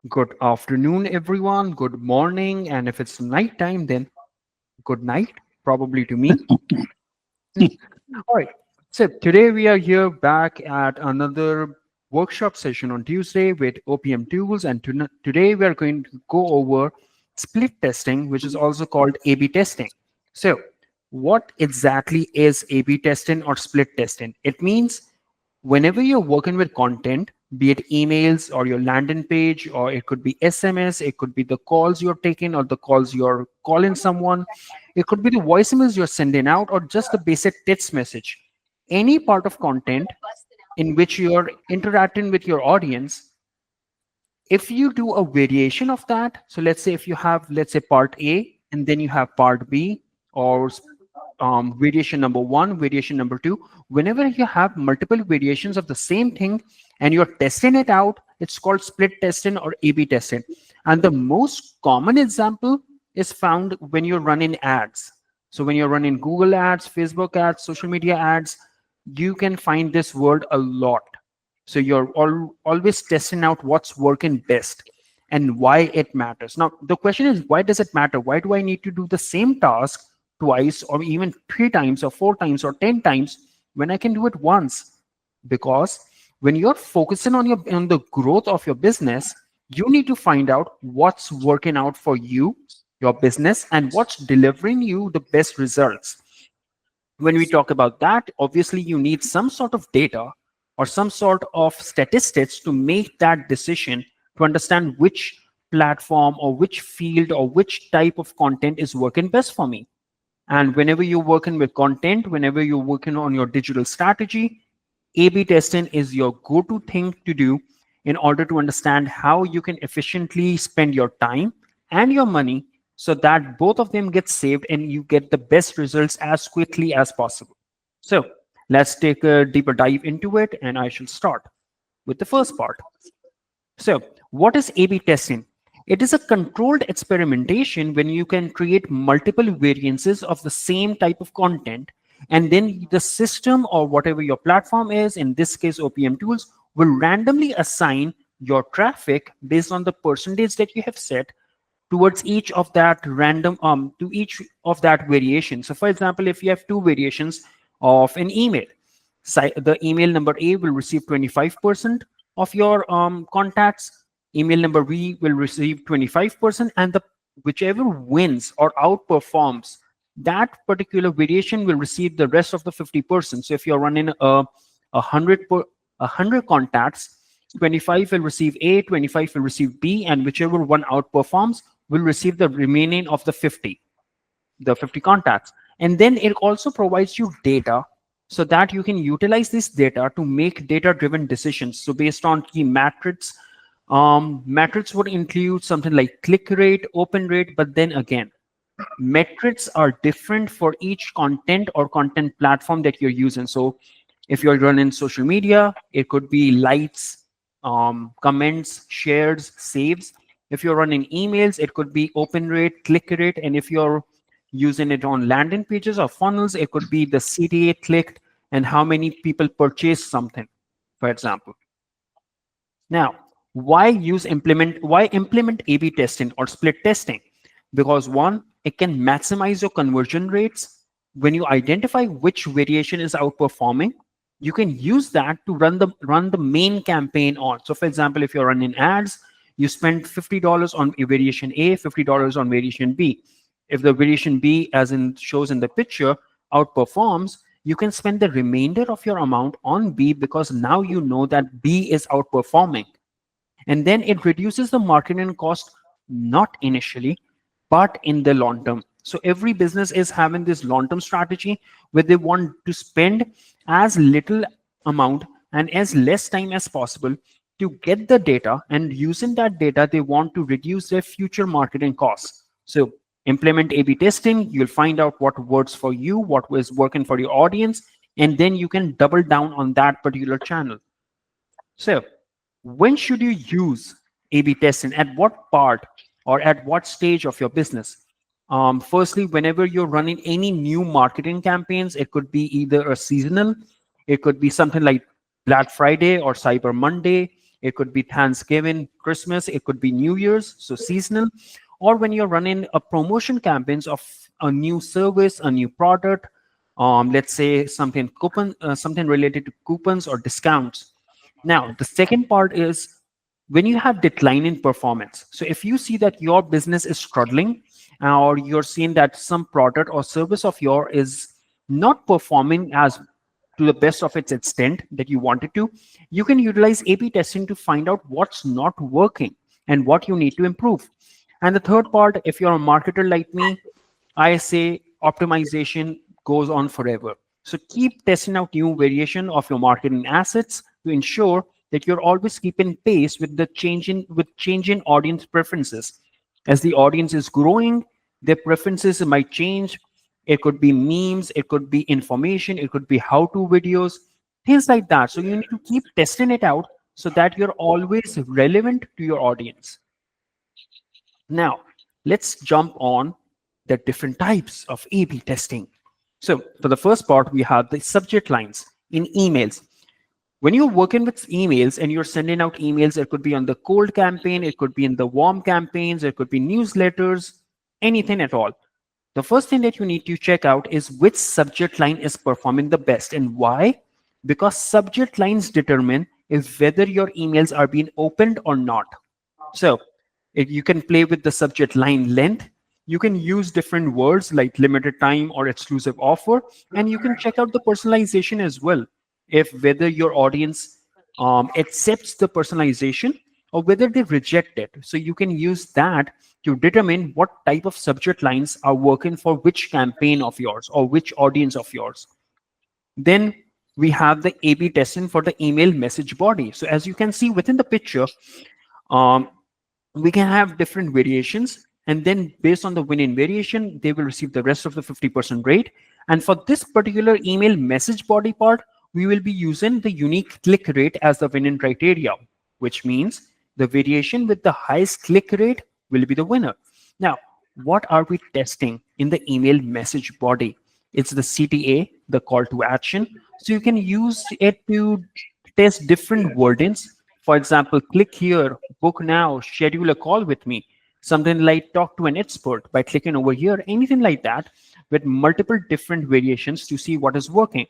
Good afternoon, everyone. Good morning. And if it's nighttime, then good night, probably to me. All right. So today we are here back at another workshop session on Tuesday with OPM tools. And today we are going to go over split testing, which is also called A/B testing. So, what exactly is A/B testing or split testing? It means whenever you're working with content, be it emails or your landing page, or it could be SMS, it could be the calls you're taking or the calls you're calling someone, it could be the voicemails you're sending out, or just the basic text message. Any part of content in which you're interacting with your audience, if you do a variation of that, so let's say if you have, let's say, part A and then you have part B, or variation number one, variation number two, whenever you have multiple variations of the same thing and you're testing it out, it's called split testing or A/B testing. And the most common example is found when you're running ads. So when you're running Google ads, Facebook ads, social media ads, you can find this word a lot. So you're always testing out what's working best and why it matters. Now, the question is, why does it matter? Why do I need to do the same task twice or even three times or four times or 10 times when I can do it once? Because when you're focusing on the growth of your business, you need to find out what's working out for you, your business, and what's delivering you the best results. When we talk about that, obviously you need some sort of data or some sort of statistics to make that decision, to understand which platform or which field or which type of content is working best for me. And whenever you're working with content, whenever you're working on your digital strategy, A/B testing is your go-to thing to do in order to understand how you can efficiently spend your time and your money so that both of them get saved and you get the best results as quickly as possible. So let's take a deeper dive into it, and I shall start with the first part. So, what is A/B testing? It is a controlled experimentation when you can create multiple variances of the same type of content, and then the system or whatever your platform is, in this case OPM tools, will randomly assign your traffic based on the percentage that you have set towards each of that random to each of that variation. So for example, if you have two variations of an email, the email number A will receive 25% of your contacts, email number B will receive 25%, and the whichever wins or outperforms that particular variation will receive the rest of the 50%. So if you're running a hundred per a hundred contacts, 25 will receive A, 25 will receive B, and whichever one outperforms will receive the remaining of the 50 contacts. And then it also provides you data so that you can utilize this data to make data-driven decisions. So based on key metrics, metrics would include something like click rate, open rate, but then again, metrics are different for each content or content platform that you're using. So if you're running social media, it could be likes, comments, shares, saves. If you're running emails, it could be open rate, click rate. And if you're using it on landing pages or funnels, it could be the CTA clicked and how many people purchased something, for example. Now, why implement A/B testing or split testing? Because one, it can maximize your conversion rates. When you identify which variation is outperforming, you can use that to run the main campaign on. So for example, if you're running ads, you spend $50 on a variation A, $50 on variation B. If the variation B, as in shows in the picture, outperforms, you can spend the remainder of your amount on B because now you know that B is outperforming. And then it reduces the marketing cost, not initially, but in the long term. So every business is having this long-term strategy where they want to spend as little amount and as less time as possible to get the data, and using that data, they want to reduce their future marketing costs. So implement A/B testing, you'll find out what works for you, what is working for your audience, and then you can double down on that particular channel. So when should you use A/B testing? At what part or at what stage of your business? Firstly, whenever you're running any new marketing campaigns, it could be either a seasonal, it could be something like Black Friday or Cyber Monday, it could be Thanksgiving, Christmas, it could be New Year's, so seasonal, or when you're running a promotion campaigns of a new service, a new product, let's say something related to coupons or discounts. Now, the second part is when you have decline in performance. So if you see that your business is struggling, or you're seeing that some product or service of yours is not performing as to the best of its extent that you wanted to, you can utilize A/B testing to find out what's not working and what you need to improve. And the third part, if you're a marketer like me, I say optimization goes on forever. So keep testing out new variation of your marketing assets to ensure that you're always keeping pace with the changing audience preferences. As the audience is growing, their preferences might change. It could be memes, it could be information, it could be how-to videos, things like that. So you need to keep testing it out so that you're always relevant to your audience. Now, let's jump on the different types of A/B testing. So for the first part, we have the subject lines in emails. When you're working with emails and you're sending out emails, it could be on the cold campaign, it could be in the warm campaigns, it could be newsletters, anything at all. The first thing that you need to check out is which subject line is performing the best and why. Because subject lines determine if whether your emails are being opened or not. So if you can play with the subject line length, you can use different words like limited time or exclusive offer, and you can check out the personalization as well. If whether your audience accepts the personalization or whether they reject it. So you can use that to determine what type of subject lines are working for which campaign of yours or which audience of yours. Then we have the A/B testing for the email message body. So as you can see within the picture, um, we can have different variations, and then based on the winning variation they will receive the rest of the 50% rate. And for this particular email message body part, we will be using the unique click rate as the winning criteria, which means the variation with the highest click rate will be the winner. Now, what are we testing in the email message body? It's the CTA, the call to action. So you can use it to test different wordings. For example, click here, book now, schedule a call with me. Something like talk to an expert by clicking over here, anything like that, with multiple different variations to see what is working.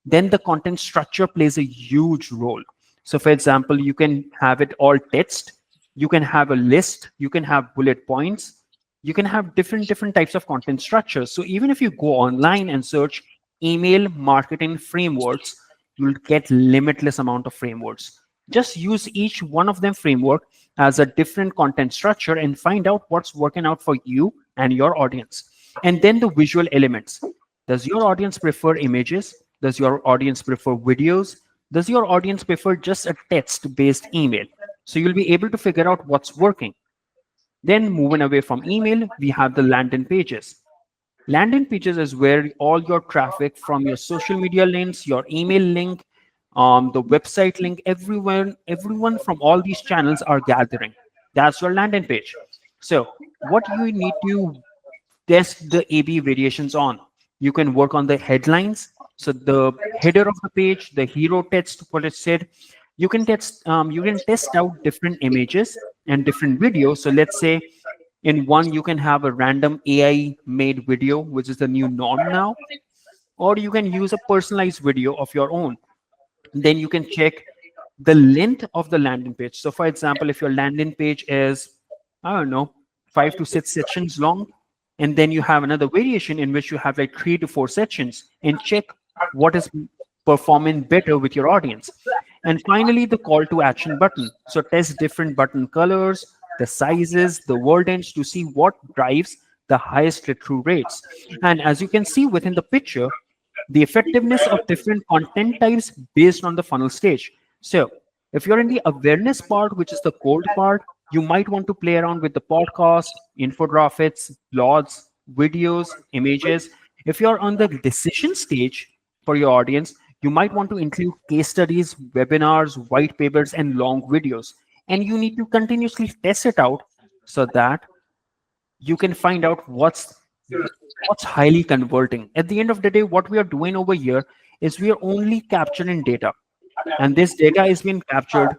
Then the content structure plays a huge role. So for example, you can have it all text, you can have a list, you can have bullet points, you can have different types of content structures. So even if you go online and search email marketing frameworks, you'll get limitless amount of frameworks. Just use each one of them framework as a different content structure and find out what's working out for you and your audience. And then the visual elements. Does your audience prefer images? Does your audience prefer videos? Does your audience prefer just a text-based email? So you'll be able to figure out what's working. Then moving away from email, we have the landing pages. Landing pages is where all your traffic from your social media links, your email link, the website link, everyone from all these channels are gathering. That's your landing page. So what you need to test the A/B variations on. You can work on the headlines. So the header of the page, the hero text, what it said. You can test out different images and different videos. So let's say in one you can have a random AI made video, which is the new norm now, or you can use a personalized video of your own. Then you can check the length of the landing page. So for example, if your landing page is, I don't know, 5 to 6 sections long, and then you have another variation in which you have like 3 to 4 sections, and check what is performing better with your audience. And finally, the call to action button. So test different button colors, the sizes, the wordings to see what drives the highest click-through rates. And as you can see within the picture, the effectiveness of different content types based on the funnel stage. So if you're in the awareness part, which is the cold part, you might want to play around with the podcast, infographics, blogs, videos, images. If you're on the decision stage for your audience, you might want to include case studies, webinars, white papers, and long videos. And you need to continuously test it out so that you can find out what's highly converting. At the end of the day, what we are doing over here is we are only capturing data. And this data is being captured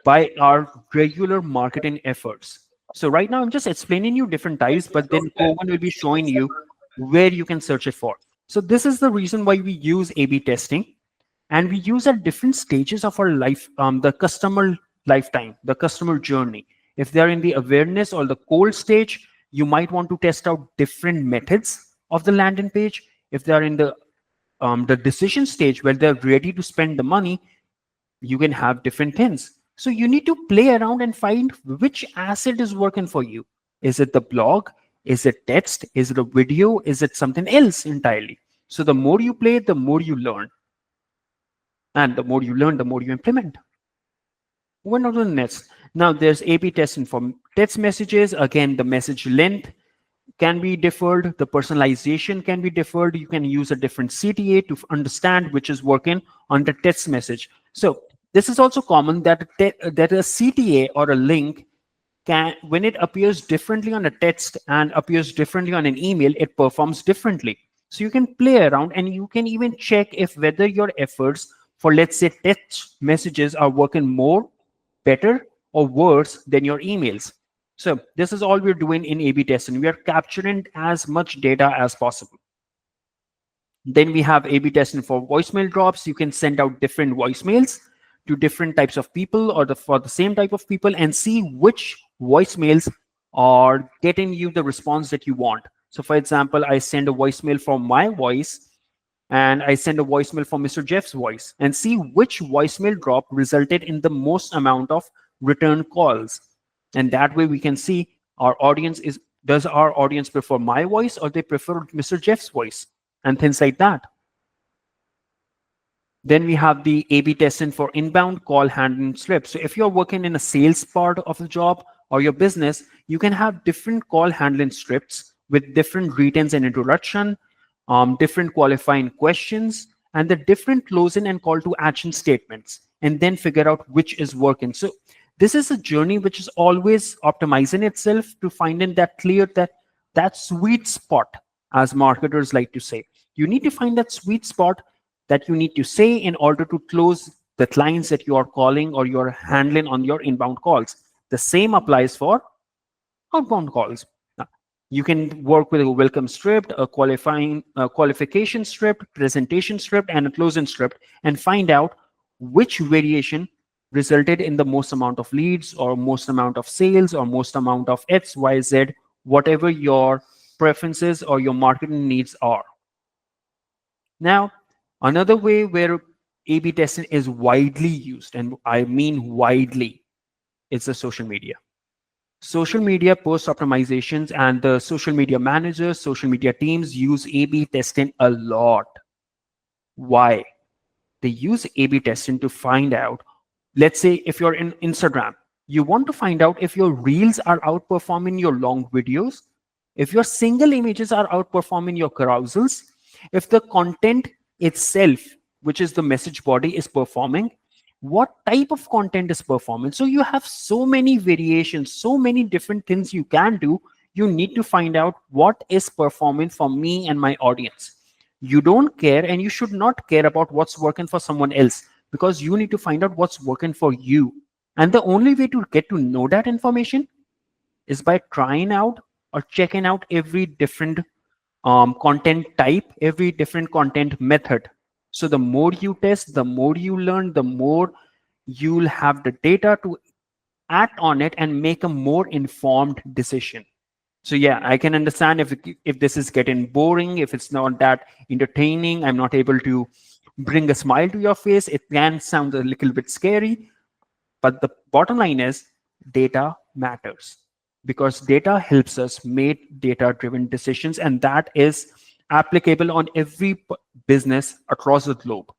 by our regular marketing efforts. So right now I'm just explaining you different types, but then Kovan will be showing you where you can search it for. So this is the reason why we use A/B testing, and we use at different stages of our life, the customer lifetime, the customer journey. If they're in the awareness or the cold stage, you might want to test out different methods of the landing page. If they are in the decision stage where they're ready to spend the money, you can have different things. So you need to play around and find which asset is working for you. Is it the blog? Is it text? Is it a video? Is it something else entirely? So the more you play, the more you learn. And the more you learn, the more you implement. Moving on to the next. Now there's A/B testing for text messages. Again, the message length can be deferred. The personalization can be deferred. You can use a different CTA to understand which is working on the text message. So this is also common that that a CTA or a link can, when it appears differently on a text and appears differently on an email, it performs differently. So you can play around and you can even check if whether your efforts for, let's say, text messages are working more, better, or worse than your emails. So this is all we're doing in A/B testing. We are capturing as much data as possible. Then we have A/B testing for voicemail drops. You can send out different voicemails to different types of people or for the same type of people and see which voicemails are getting you the response that you want. So for example, I send a voicemail from my voice and I send a voicemail from Mr. Jeff's voice and see which voicemail drop resulted in the most amount of return calls. And that way we can see our audience is, does our audience prefer my voice or they prefer Mr. Jeff's voice, and things like that. Then we have the A/B testing for inbound call handling scripts. So if you're working in a sales part of the job or your business, you can have different call handling scripts with different greetings and introduction, different qualifying questions, and the different closing and call to action statements, and then figure out which is working. So this is a journey which is always optimizing itself to finding that clear, that sweet spot, as marketers like to say. You need to find that sweet spot that you need to say in order to close the clients that you are calling or you're handling on your inbound calls. The same applies for outbound calls. Now, you can work with a welcome script, a qualification script, presentation script, and a closing script, and find out which variation resulted in the most amount of leads or most amount of sales or most amount of XYZ, whatever your preferences or your marketing needs are. Now, another way where A/B testing is widely used, and I mean widely, is the social media. Social media post optimizations and the social media managers, social media teams use A/B testing a lot. Why? They use A/B testing to find out, let's say if you're in Instagram, you want to find out if your reels are outperforming your long videos, if your single images are outperforming your carousels, if the content itself, which is the message body, is performing, what type of content is performing. So you have so many variations, so many different things you can do. You need to find out what is performing for me and my audience. You don't care and you should not care about what's working for someone else, because you need to find out what's working for you. And the only way to get to know that information is by trying out or checking out every different content type, every different content method. So the more you test, the more you learn, the more you'll have the data to act on it and make a more informed decision. So yeah, I can understand if this is getting boring, if it's not that entertaining, I'm not able to bring a smile to your face, it can sound a little bit scary. But the bottom line is data matters, because data helps us make data-driven decisions, and that is applicable on every business across the globe.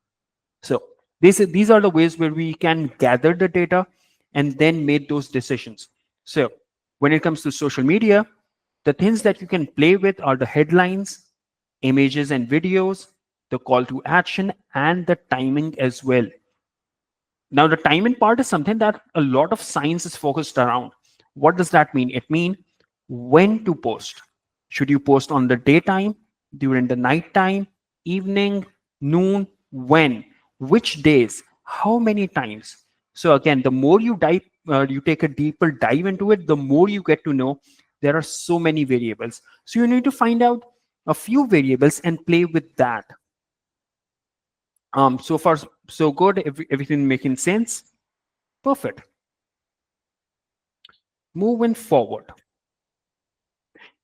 So these are the ways where we can gather the data and then make those decisions. So when it comes to social media, the things that you can play with are the headlines, images and videos, the call to action, and the timing as well. Now, the timing part is something that a lot of science is focused around. What does that mean? It means when to post. Should you post on the daytime, during the nighttime, evening, noon, when, which days, how many times? So again, the more you you take a deeper dive into it, the more you get to know there are so many variables. So you need to find out a few variables and play with that. So far so good. Everything making sense. Perfect. Moving forward,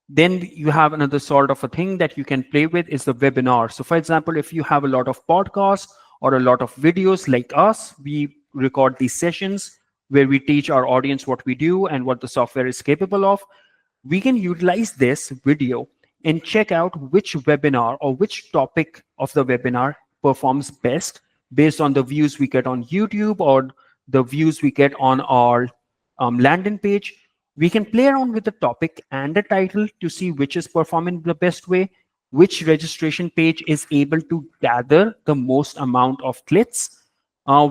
then you have another sort of a thing that you can play with is the webinar. So for example, if you have a lot of podcasts or a lot of videos like us, we record these sessions where we teach our audience what we do and what the software is capable of. We can utilize this video and check out which webinar or which topic of the webinar performs best based on the views we get on YouTube or the views we get on our landing page. We can play around with the topic and the title to see which is performing the best way, which registration page is able to gather the most amount of clicks.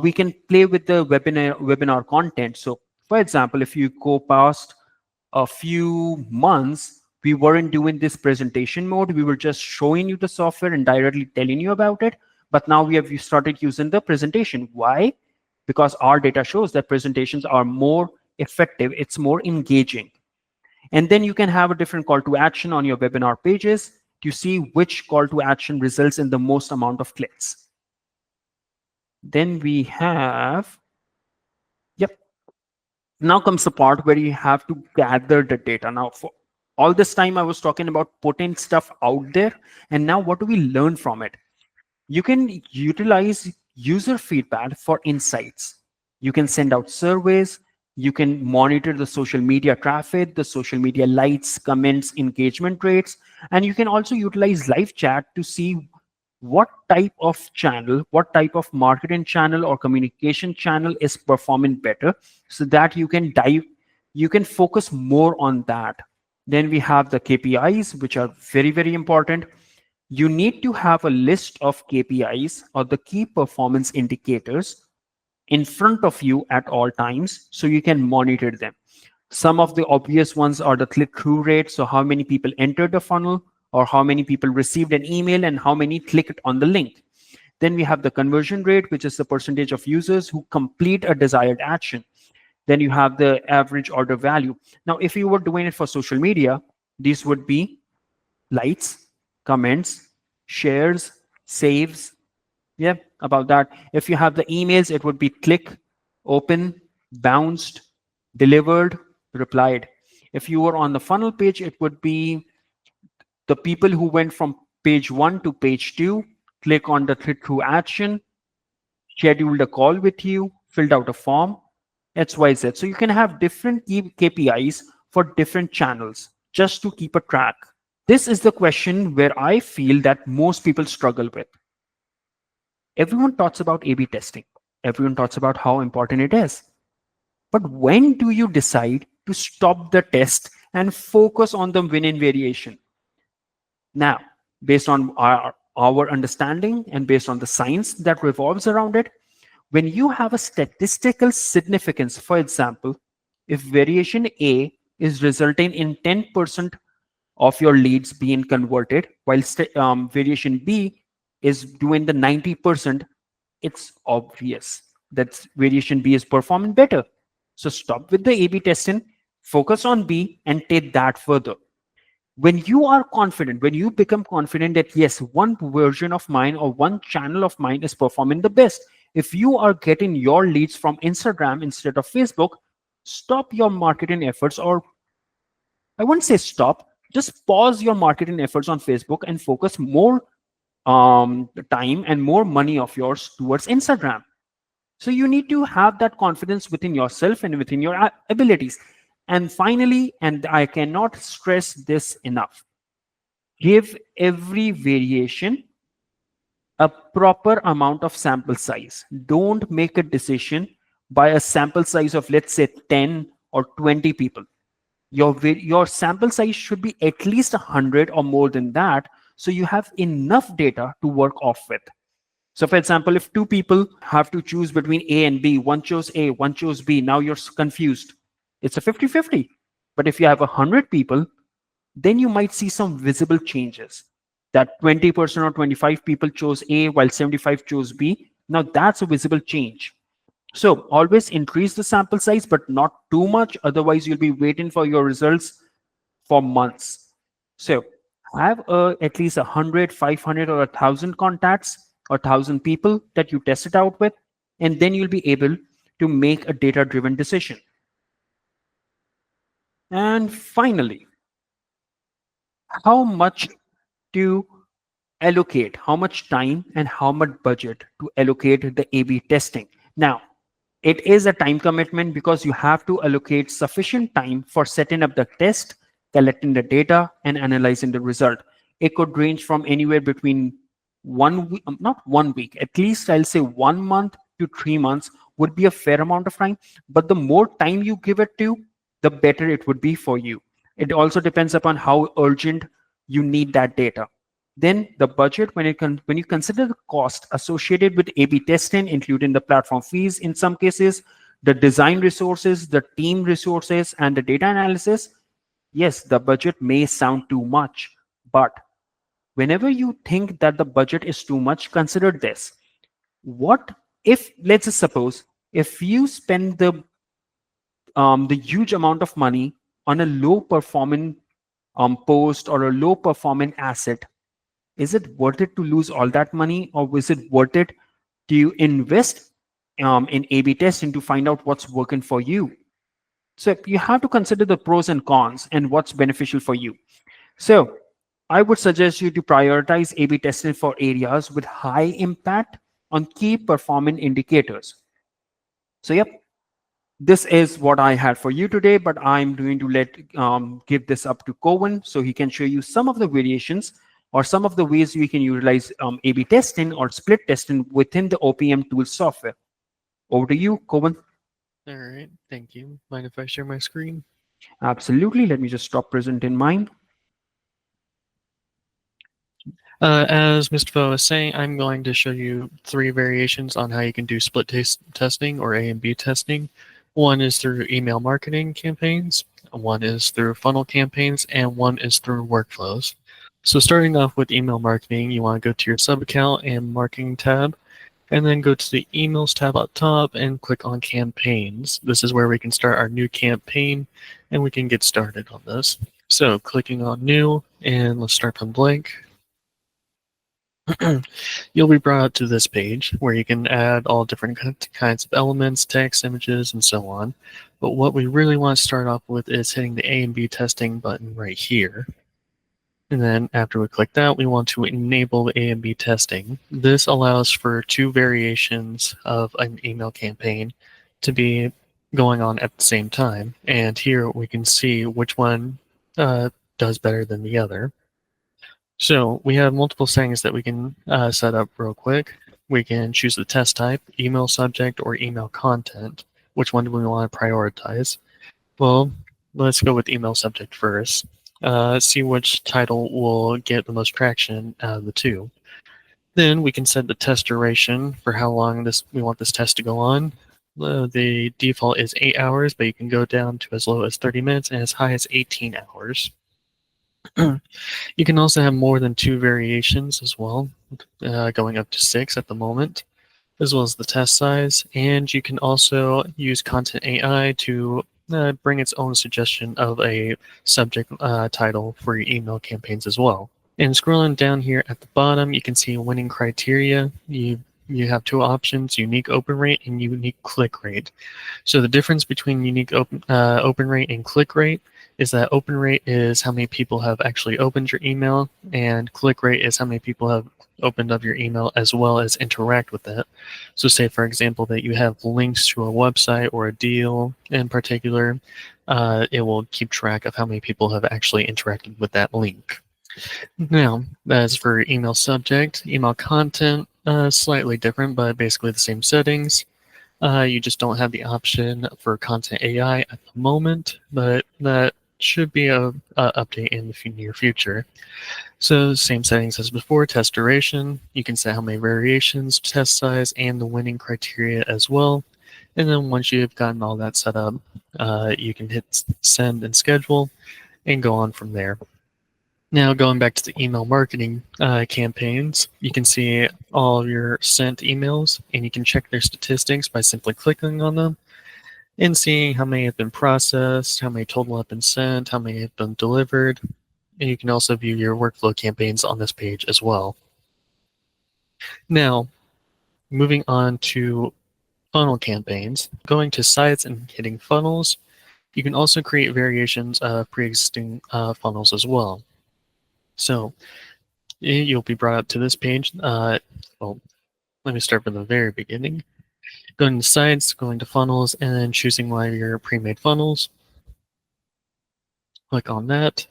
We can play with the webinar content. So, for example, if you go past a few months, we weren't doing this presentation mode. We were just showing you the software and directly telling you about it. But now we started using the presentation. Why? Because our data shows that presentations are more effective. It's more engaging. And then you can have a different call to action on your webinar pages to see which call to action results in the most amount of clicks. Then we have, yep, now comes the part where you have to gather the data. Now, for all this time, I was talking about putting stuff out there. And now what do we learn from it? You can utilize user feedback for insights. You can send out surveys. You can monitor the social media traffic, the social media likes, comments, engagement rates. And you can also utilize live chat to see what type of channel, what type of marketing channel or communication channel is performing better so that you can focus more on that. Then we have the KPIs, which are very, very important. You need to have a list of KPIs or the key performance indicators in front of you at all times so you can monitor them. Some of the obvious ones are the click-through rate, so how many people entered the funnel or how many people received an email and how many clicked on the link. Then we have the conversion rate, which is the percentage of users who complete a desired action. Then you have the average order value. Now, if you were doing it for social media, these would be likes, comments, shares, saves. Yeah, about that. If you have the emails, it would be click, open, bounced, delivered, replied. If you were on the funnel page, it would be the people who went from page 1 to page 2, click on the click through action, scheduled a call with you, filled out a form, XYZ. So you can have different KPIs for different channels just to keep a track. This is the question where I feel that most people struggle with. Everyone talks about A/B testing. Everyone talks about how important it is. But when do you decide to stop the test and focus on the win-in variation? Now, based on our understanding and based on the science that revolves around it, when you have a statistical significance, for example, if variation A is resulting in 10% of your leads being converted, while variation B is doing the 90%, it's obvious that variation B is performing better. So stop with the A/B testing, focus on B, and take that further. When you are confident, when you become confident that yes, one version of mine or one channel of mine is performing the best, if you are getting your leads from Instagram instead of Facebook, stop your marketing efforts, or I wouldn't say stop, just pause your marketing efforts on Facebook and focus more time and more money of yours towards Instagram. So you need to have that confidence within yourself and within your abilities. And finally, and I cannot stress this enough, give every variation a proper amount of sample size. Don't make a decision by a sample size of, let's say, 10 or 20 people. Your sample size should be at least 100 or more than that, so you have enough data to work off with. So for example, if two people have to choose between A and B, one chose A, one chose B, now you're confused. It's a 50-50. But if you have 100 people, then you might see some visible changes. That 20% or 25 people chose A while 75 chose B. Now that's a visible change. So always increase the sample size, but not too much. Otherwise, you'll be waiting for your results for months. So have at least 100, 500, or 1,000 contacts or 1,000 people that you test it out with, and then you'll be able to make a data-driven decision. And finally, how much to allocate, how much time and how much budget to allocate the A/B testing. Now, it is a time commitment because you have to allocate sufficient time for setting up the test, collecting the data, and analyzing the result. It could range from anywhere between 1 week, not 1 week, at least I'll say 1 month to 3 months would be a fair amount of time. But the more time you give it to, the better it would be for you. It also depends upon how urgent you need that data. Then the budget, when you consider the cost associated with A/B testing, including the platform fees in some cases, the design resources, the team resources, and the data analysis, yes, the budget may sound too much. But whenever you think that the budget is too much, consider this. What if, let's just suppose, if you spend the huge amount of money on a low performing post or a low performing asset, is it worth it to lose all that money, or is it worth it to invest in A/B testing to find out what's working for you? So you have to consider the pros and cons and what's beneficial for you. So I would suggest you to prioritize A/B testing for areas with high impact on key performance indicators. So yep, this is what I had for you today, but I'm going to give this up to Cohen so he can show you some of the variations or some of the ways we can utilize A/B testing or split testing within the OPM tool software. Over to you, Cohen. All right, thank you. Mind if I share my screen? Absolutely. Let me just stop present in mine. As Mr. Vo was saying, I'm going to show you three variations on how you can do split testing or A and B testing. One is through email marketing campaigns, one is through funnel campaigns, and one is through workflows. So starting off with email marketing, you want to go to your sub account and marketing tab, and then go to the emails tab up top and click on campaigns. This is where we can start our new campaign and we can get started on this. So clicking on new, and let's start from blank. You'll be brought up to this page where you can add all different kinds of elements, text, images, and so on. But what we really want to start off with is hitting the A and B testing button right here. And then after we click that, we want to enable the A and B testing. This allows for two variations of an email campaign to be going on at the same time. And here we can see which one does better than the other. So we have multiple settings that we can set up real quick. We can choose the test type, email subject, or email content. Which one do we want to prioritize? Well, let's go with email subject first. See which title will get the most traction out of the two. Then we can set the test duration for how long we want this test to go on. The default is 8 hours, but you can go down to as low as 30 minutes and as high as 18 hours. You can also have more than two variations as well, going up to 6 at the moment, as well as the test size. And you can also use Content AI to bring its own suggestion of a subject title for your email campaigns as well. And scrolling down here at the bottom, you can see winning criteria. You have two options: unique open rate and unique click rate. So the difference between unique open rate and click rate is that open rate is how many people have actually opened your email, and click rate is how many people have opened up your email as well as interact with it. So say, for example, that you have links to a website or a deal in particular, it will keep track of how many people have actually interacted with that link. Now, as for email subject, email content, slightly different, but basically the same settings. You just don't have the option for Content AI at the moment, but that should be a update in the near future. So same settings as before: test duration. You can set how many variations, test size, and the winning criteria as well. And then once you've gotten all that set up, you can hit send and schedule and go on from there. Now, going back to the email marketing campaigns, you can see all of your sent emails, and you can check their statistics by simply clicking on them and seeing how many have been processed, how many total have been sent, how many have been delivered. And you can also view your workflow campaigns on this page as well. Now, moving on to funnel campaigns, going to sites and hitting funnels, you can also create variations of pre-existing funnels as well. So you'll be brought up to this page. Well, let me start from the very beginning. Going to sites, going to funnels, and then choosing one of your pre-made funnels. Click on that.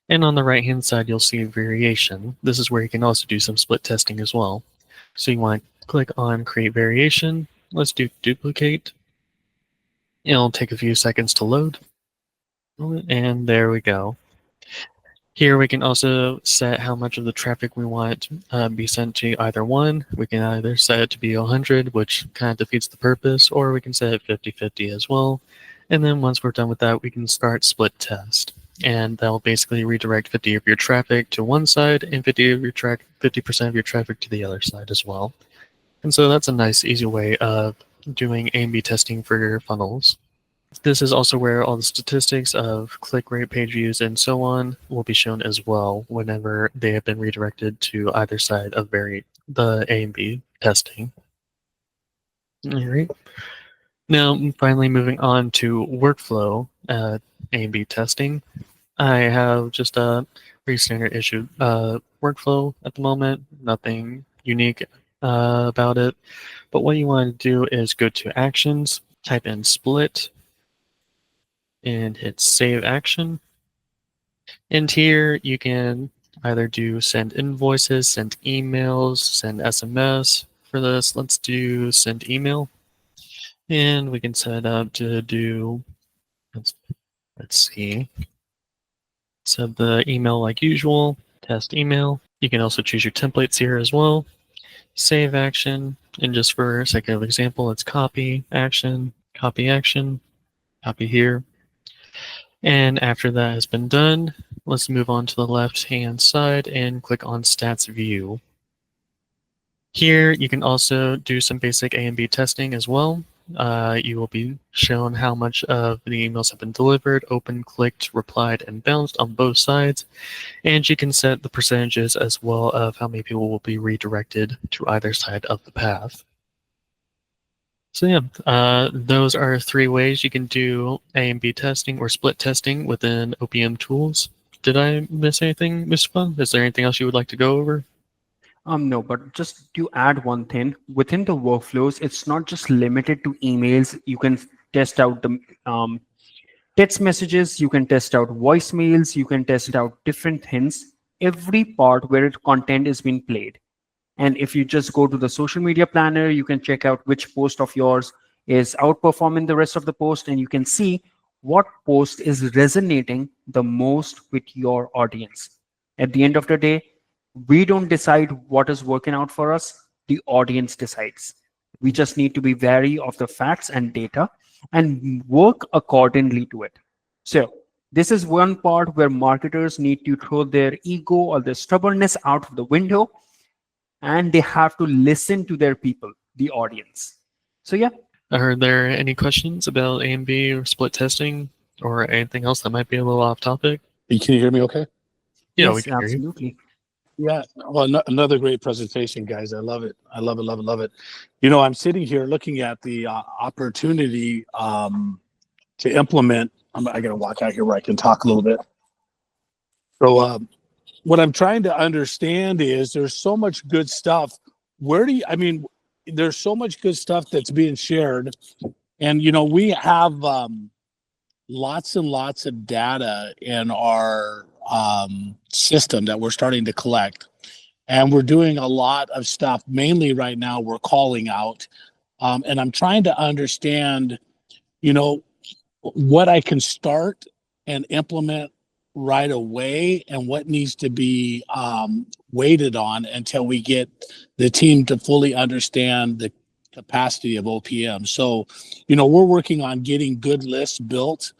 And on the right-hand side, you'll see variation. This is where you can also do some split testing as well. So you want to click on create variation. Let's do duplicate. It'll take a few seconds to load. And there we go. Here we can also set how much of the traffic we want to be sent to either one. We can either set it to be 100, which kind of defeats the purpose, or we can set it 50-50 as well. And then once we're done with that, we can start split test. And that'll basically redirect 50 of your traffic to one side and 50% of your traffic to the other side as well. And so that's a nice, easy way of doing A/B testing for your funnels. This is also where all the statistics of click rate, page views, and so on will be shown as well whenever they have been redirected to either side of the A/B testing. All right. Now, finally moving on to workflow A/B testing. I have just a pretty standard issue workflow at the moment, nothing unique about it. But what you want to do is go to actions, type in split, and hit save action. And here you can either do send invoices, send emails, send SMS. For this, let's do send email. And we can set up to do, let's see, set the email like usual, test email. You can also choose your templates here as well. Save action. And just for sake of example, it's copy action, copy action, copy here. And after that has been done, let's move on to the left-hand side and click on Stats View. Here, you can also do some basic A/B testing as well. You will be shown how much of the emails have been delivered, opened, clicked, replied, and bounced on both sides. And you can set the percentages as well of how many people will be redirected to either side of the path. So yeah, those are 3 ways you can do A/B testing or split testing within OPM tools. Did I miss anything, Mr. Fun? Is there anything else you would like to go over? No, but just to add one thing, within the workflows, it's not just limited to emails. You can test out the text messages, you can test out voicemails, you can test out different things, every part where content is being played. And if you just go to the social media planner, you can check out which post of yours is outperforming the rest of the post, and you can see what post is resonating the most with your audience. At the end of the day, we don't decide what is working out for us, the audience decides. We just need to be wary of the facts and data and work accordingly to it. So this is one part where marketers need to throw their ego or their stubbornness out of the window, and they have to listen to their people, the audience. So yeah. Are there any questions about A/B or split testing or anything else that might be a little off topic? Can you hear me okay? Yeah, we Yes, can hear you. absolutely. Yeah. Well, another great presentation, guys. I love it. I love it, love it, love it. You know, I'm sitting here looking at the opportunity to implement. I got to walk out here where I can talk a little bit. So what I'm trying to understand is there's so much good stuff. There's so much good stuff that's being shared. And, you know, we have lots and lots of data in our system that we're starting to collect. And we're doing a lot of stuff. Mainly right now, we're calling out. And I'm trying to understand, you know, what I can start and implement right away and what needs to be waited on until we get the team to fully understand the capacity of OPM. So, you know, we're working on getting good lists built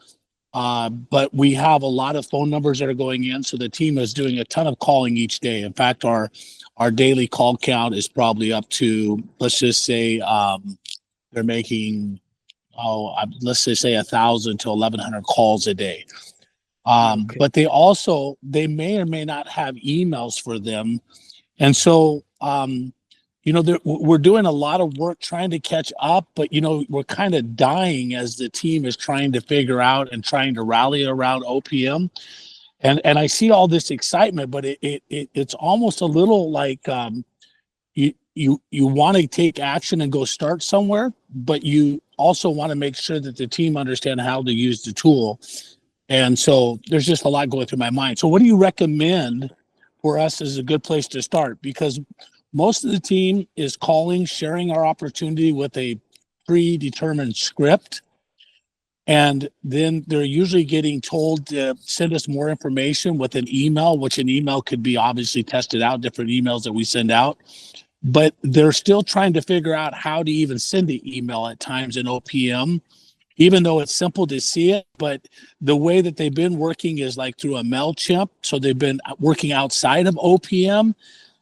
But we have a lot of phone numbers that are going in, so the team is doing a ton of calling each day. In fact, our daily call count is probably up to, let's just say, they're making, let's just say 1,000 to 1,100 calls a day. Okay. But they may or may not have emails for them. And so, we're doing a lot of work trying to catch up, but, we're kind of dying as the team is trying to figure out and trying to rally around OPM. And I see all this excitement, but it's almost a little like, you want to take action and go start somewhere, but you also want to make sure that the team understand how to use the tool. And so there's just a lot going through my mind. So what do you recommend for us as a good place to start? Because most of the team is calling, sharing our opportunity with a predetermined script. And then they're usually getting told to send us more information with an email, which an email could be obviously tested out, different emails that we send out. But they're still trying to figure out how to even send an email at times in OPM, even though it's simple to see it. But the way that they've been working is like through a MailChimp. So they've been working outside of OPM.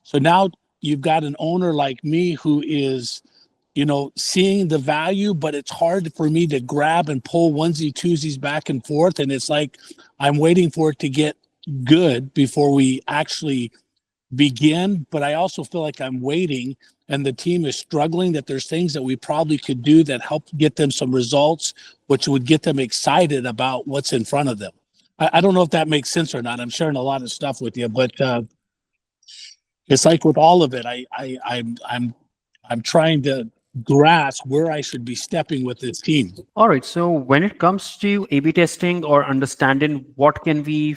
So now you've got an owner like me who is, seeing the value, but it's hard for me to grab and pull onesie twosies back and forth. And it's like, I'm waiting for it to get good before we actually begin. But I also feel like I'm waiting and the team is struggling, that there's things that we probably could do that help get them some results, which would get them excited about what's in front of them. I don't know if that makes sense or not. I'm sharing a lot of stuff with you, but it's like with all of it, I'm trying to grasp where I should be stepping with this team. All right. So when it comes to A/B testing or understanding what can we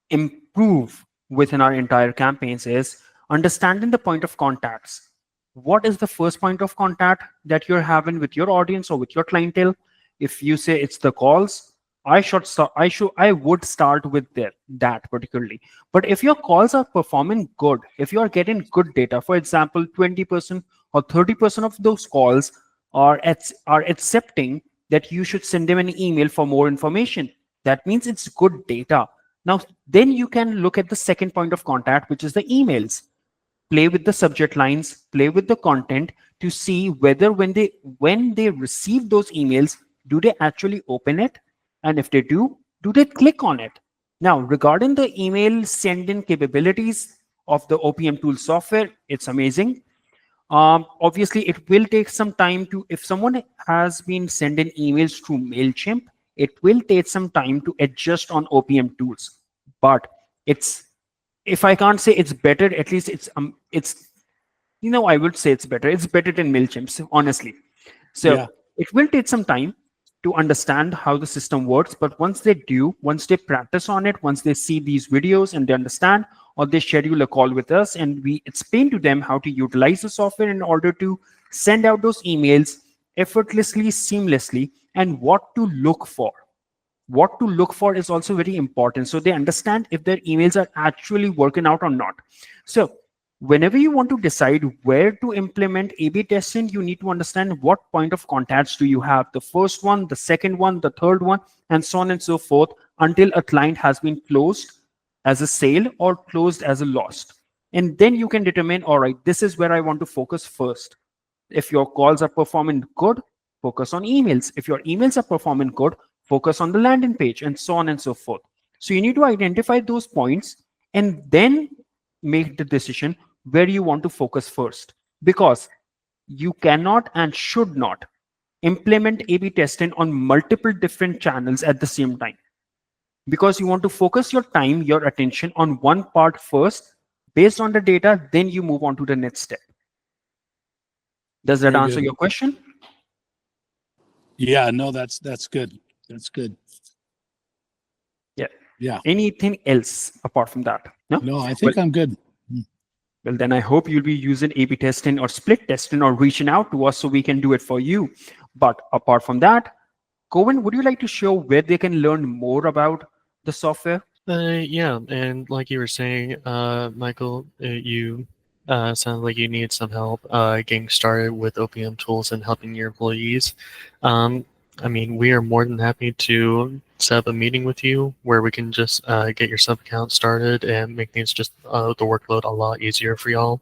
improve within our entire campaigns is understanding the point of contacts. What is the first point of contact that you're having with your audience or with your clientele? If you say it's the calls, I would start with that particularly. But if your calls are performing good, if you are getting good data, for example, 20% or 30% of those calls are accepting that you should send them an email for more information. That means it's good data. Now, then you can look at the second point of contact, which is the emails. Play with the subject lines, play with the content to see whether when they receive those emails, do they actually open it? And if they do they click on it? Now, regarding the email send-in capabilities of the OPM tool software, it's amazing. Obviously, it will take some time if someone has been sending emails through MailChimp, it will take some time to adjust on OPM tools. But if I can't say it's better, at least I would say it's better. It's better than MailChimp, honestly. So Yeah. it will take some time to understand how the system works. But once they practice on it, once they see these videos and they understand, or they schedule a call with us and we explain to them how to utilize the software in order to send out those emails effortlessly, seamlessly, and what to look for. What to look for is also very important. So they understand if their emails are actually working out or not. So whenever you want to decide where to implement A/B testing, you need to understand what point of contacts do you have. The first one, the second one, the third one, and so on and so forth, until a client has been closed as a sale or closed as a lost. And then you can determine, all right, this is where I want to focus first. If your calls are performing good, focus on emails. If your emails are performing good, focus on the landing page, and so on and so forth. So you need to identify those points and then make the decision where you want to focus first, because you cannot and should not implement A/B testing on multiple different channels at the same time, because you want to focus your time, your attention on one part first. Based on the data, then you move on to the next step. Does that Very answer good. your question? Yeah, no, that's good. That's good. Yeah. Yeah. Anything else apart from that? No? No, I think I'm good. Well, then I hope you'll be using A/B testing or split testing or reaching out to us so we can do it for you. But apart from that, Cohen, would you like to show where they can learn more about the software? Yeah, and like you were saying, Michael, you sound like you need some help getting started with OPM tools and helping your employees. I mean, we are more than happy to set up a meeting with you where we can just get your sub account started and make things just the workload a lot easier for y'all,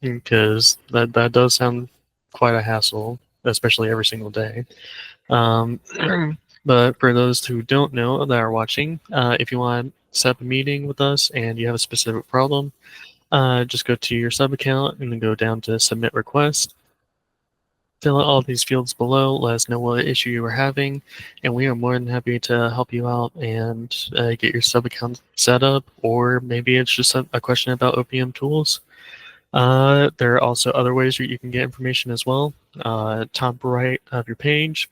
because that does sound quite a hassle, especially every single day. Um, but for those who don't know that are watching, if you want to set up a meeting with us and you have a specific problem, just go to your sub account and then go down to submit request. Fill out all these fields below, let us know what issue you are having, and we are more than happy to help you out and get your sub account set up, or maybe it's just a question about OPM tools. There are also other ways that you can get information as well. Top right of your page,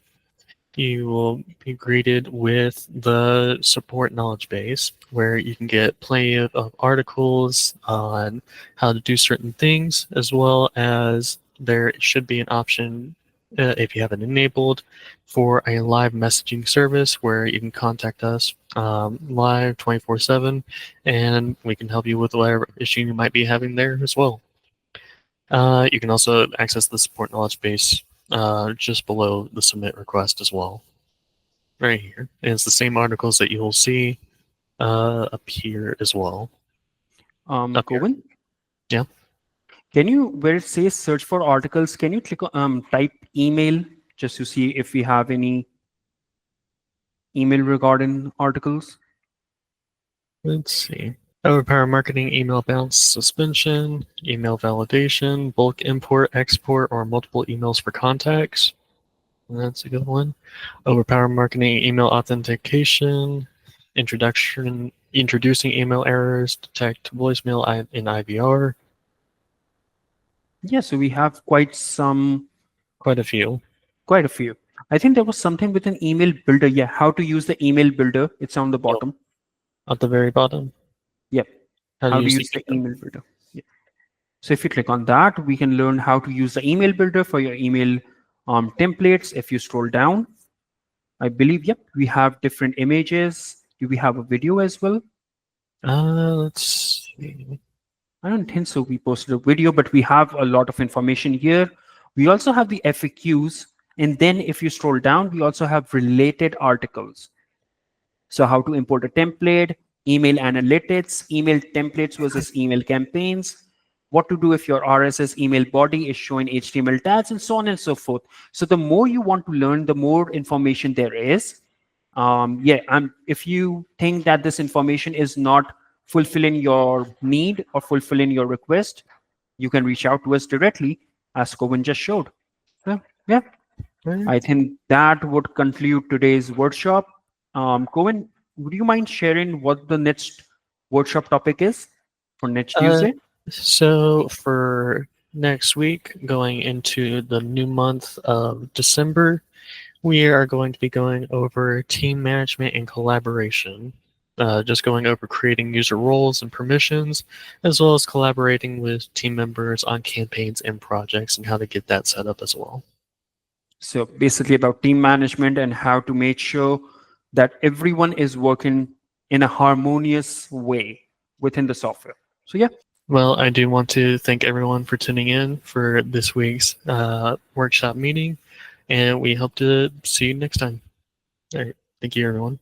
you will be greeted with the support knowledge base, where you can get plenty of articles on how to do certain things, as well as there should be an option, if you have it enabled, for a live messaging service where you can contact us live 24/7, and we can help you with whatever issue you might be having there as well. You can also access the support knowledge base just below the submit request as well. Right here. And it's the same articles that you'll see up here as well. Up here. Coven? Yeah. Can you, where it says search for articles, can you click on type email just to see if we have any email regarding articles? Let's see. OverPower Marketing, email bounce suspension, email validation, bulk import, export, or multiple emails for contacts. That's a good one. OverPower Marketing, email authentication, introducing email errors, detect voicemail in IVR. Yeah, so we have quite a few. Quite a few. I think there was something with an email builder. Yeah, how to use the email builder. It's on the bottom. At the very bottom. Yep. How How to to use use the email builder. Yeah. So if you click on that, we can learn how to use the email builder for your email templates. If you scroll down, I believe, yep, we have different images. Do we have a video as well? Let's see. I don't think so. We posted a video, but we have a lot of information here. We also have the FAQs. And then if you scroll down, we also have related articles. So how to import a template, email analytics, email templates versus email campaigns, what to do if your RSS email body is showing HTML tags, and so on and so forth. So the more you want to learn, the more information there is. If you think that this information is not fulfilling your need or fulfilling your request, you can reach out to us directly, as Coven just showed. So, yeah, Right. I think that would conclude today's workshop. Coven, would you mind sharing what the next workshop topic is for next Tuesday? So for next week, going into the new month of December, we are going to be going over team management and collaboration. Just going over creating user roles and permissions, as well as collaborating with team members on campaigns and projects and how to get that set up as well. So basically about team management and how to make sure that everyone is working in a harmonious way within the software. So yeah. Well, I do want to thank everyone for tuning in for this week's workshop meeting, and we hope to see you next time. All right. Thank you, everyone.